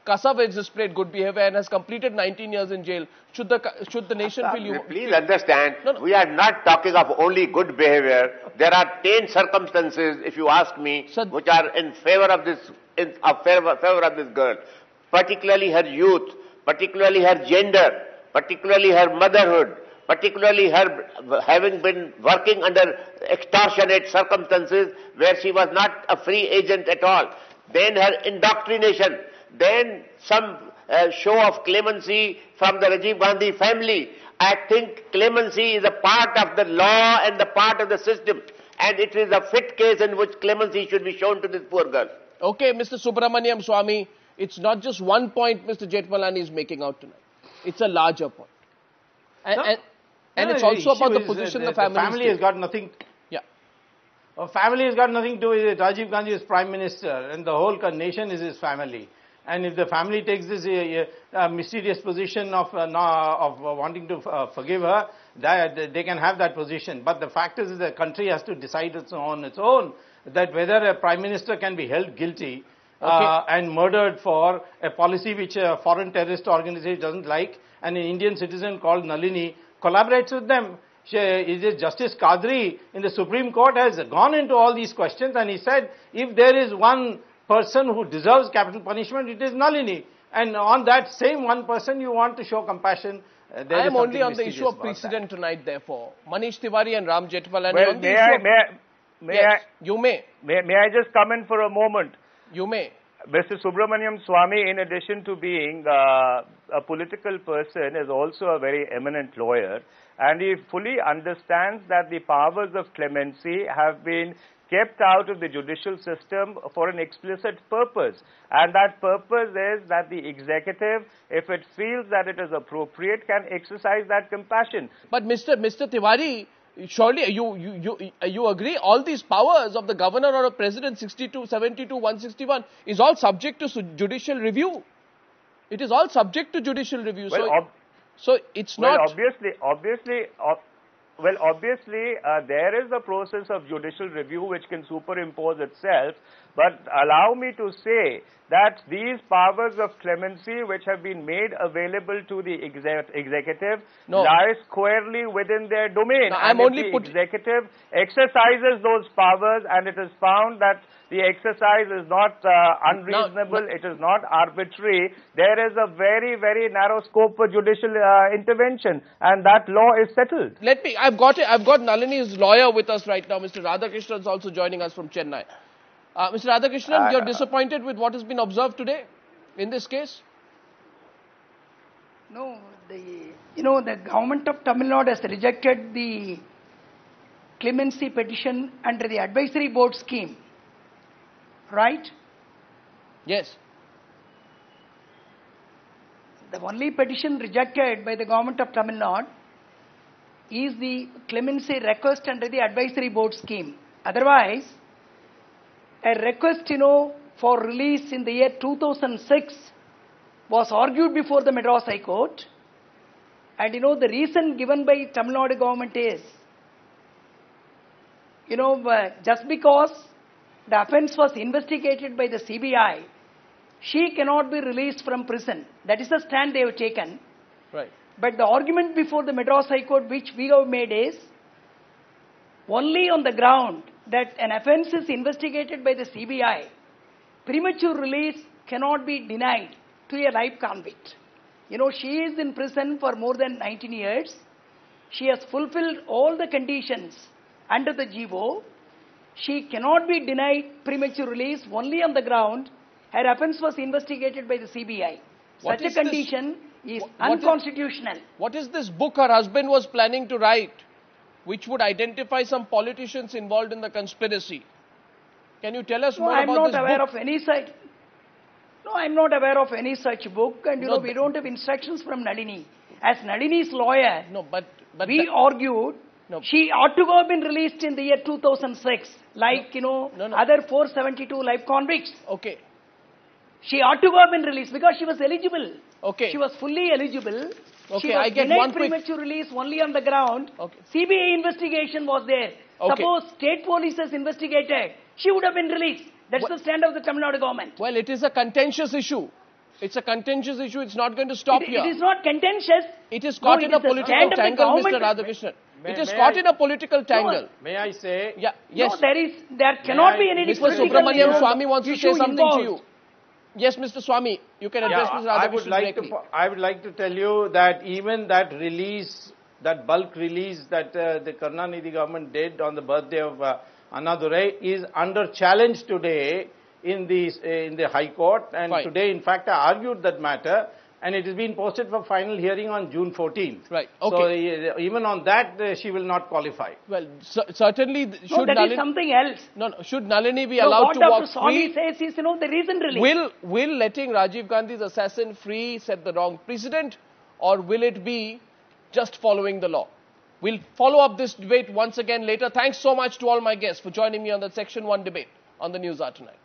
Kassav has displayed good behavior and has completed 19 years in jail. Should the nation feel you? Please understand, we are not talking of only good behavior. There are 10 circumstances, if you ask me, which are in favor of this, favor of this girl. Particularly her youth, particularly her gender, particularly her motherhood, particularly her having been working under extortionate circumstances where she was not a free agent at all. Then her indoctrination, then some show of clemency from the Rajiv Gandhi family. I think clemency is a part of the law and the part of the system, and it is a fit case in which clemency should be shown to this poor girl. Okay, Mr. Subramanian Swamy, it's not just one point Mr. Jethmalani is making out tonight. It's a larger point. And it's also about the position the family has got nothing. Yeah. A family has got nothing to do with it. Rajiv Gandhi is Prime Minister and the whole nation is his family. And if the family takes this mysterious position of wanting to forgive her, they can have that position. But the fact is the country has to decide on its own that whether a Prime Minister can be held guilty and murdered for a policy which a foreign terrorist organization doesn't like, and an Indian citizen called Nalini collaborates with them. Justice Qadri in the Supreme Court has gone into all these questions, and he said if there is one person who deserves capital punishment, it is Nalini. And on that same one person you want to show compassion. I am only on the issue of precedent tonight, therefore. Manish Tiwari and Ram Jethmalani. Well, may I just come in for a moment? You may. Mr. Subramanian Swamy, in addition to being a political person, is also a very eminent lawyer, and he fully understands that the powers of clemency have been kept out of the judicial system for an explicit purpose, and that purpose is that the executive, if it feels that it is appropriate, can exercise that compassion. But Mr. Tiwari, surely you agree all these powers of the governor or a president, 62, 72, 161, is all subject to judicial review. It is all subject to judicial review. Well, so it's not... Well, obviously, there is a process of judicial review which can superimpose itself, but allow me to say that these powers of clemency which have been made available to the executive lie squarely within their domain. No, and if the executive exercises those powers and it is found that the exercise is not unreasonable, it is not arbitrary, there is a very, very narrow scope for judicial intervention, and that law is settled. I've got Nalini's lawyer with us right now. Mr. Radhakrishnan is also joining us from Chennai. Mr. Radhakrishnan, you're disappointed with what has been observed today in this case? No, the government of Tamil Nadu has rejected the clemency petition under the advisory board scheme. Right? Yes. The only petition rejected by the government of Tamil Nadu is the clemency request under the advisory board scheme. Otherwise, a request, for release in the year 2006 was argued before the Madras High Court. And the reason given by Tamil Nadu government is, just because the offence was investigated by the CBI, she cannot be released from prison. That is the stand they have taken. Right. But the argument before the Madras High Court which we have made is only on the ground that an offence is investigated by the CBI, premature release cannot be denied to a life convict. She is in prison for more than 19 years. She has fulfilled all the conditions under the GO. She cannot be denied premature release only on the ground her offence was investigated by the CBI. Such a condition is unconstitutional. What is this book her husband was planning to write, which would identify some politicians involved in the conspiracy? Can you tell us more about this book? I'm not aware of any such. No, I'm not aware of any such book, and we don't have instructions from Nalini. As Nalini's lawyer, we argued she ought to have been released in the year 2006, like other 472 life convicts. Okay. She ought to have been released because she was eligible. Okay. She was fully eligible. Okay, she was denied premature release only on the ground. Okay. CBI investigation was there. Okay. Suppose state police has investigated, she would have been released. That's the stand of the Tamil Nadu government. Well, it is a contentious issue. It's a contentious issue. It's not going to stop here. It is not contentious. It is caught in a political tangle, Mr. Radhakrishnan. It is caught in a political tangle. May I say? Yeah, yes. No, there cannot be any Mr. political Subramanian Swamy wants to say something involved. to you. Yes, Mr. Swamy, you can address Mr. Radhakrishnan directly. I would like to tell you that even that release, that bulk release that the Karunanidhi government did on the birthday of Anna Durai is under challenge today in the High Court. And today, in fact, I argued that matter. And it has been posted for final hearing on June 14th. Right, okay. So even on that, she will not qualify. Well, certainly, should that Nalini... is something else. No, should Nalini be allowed to walk free? What Dr. Swamy says is, the reason release. Will letting Rajiv Gandhi's assassin free set the wrong precedent, or will it be just following the law? We'll follow up this debate once again later. Thanks so much to all my guests for joining me on the Section 1 debate on the News Hour tonight.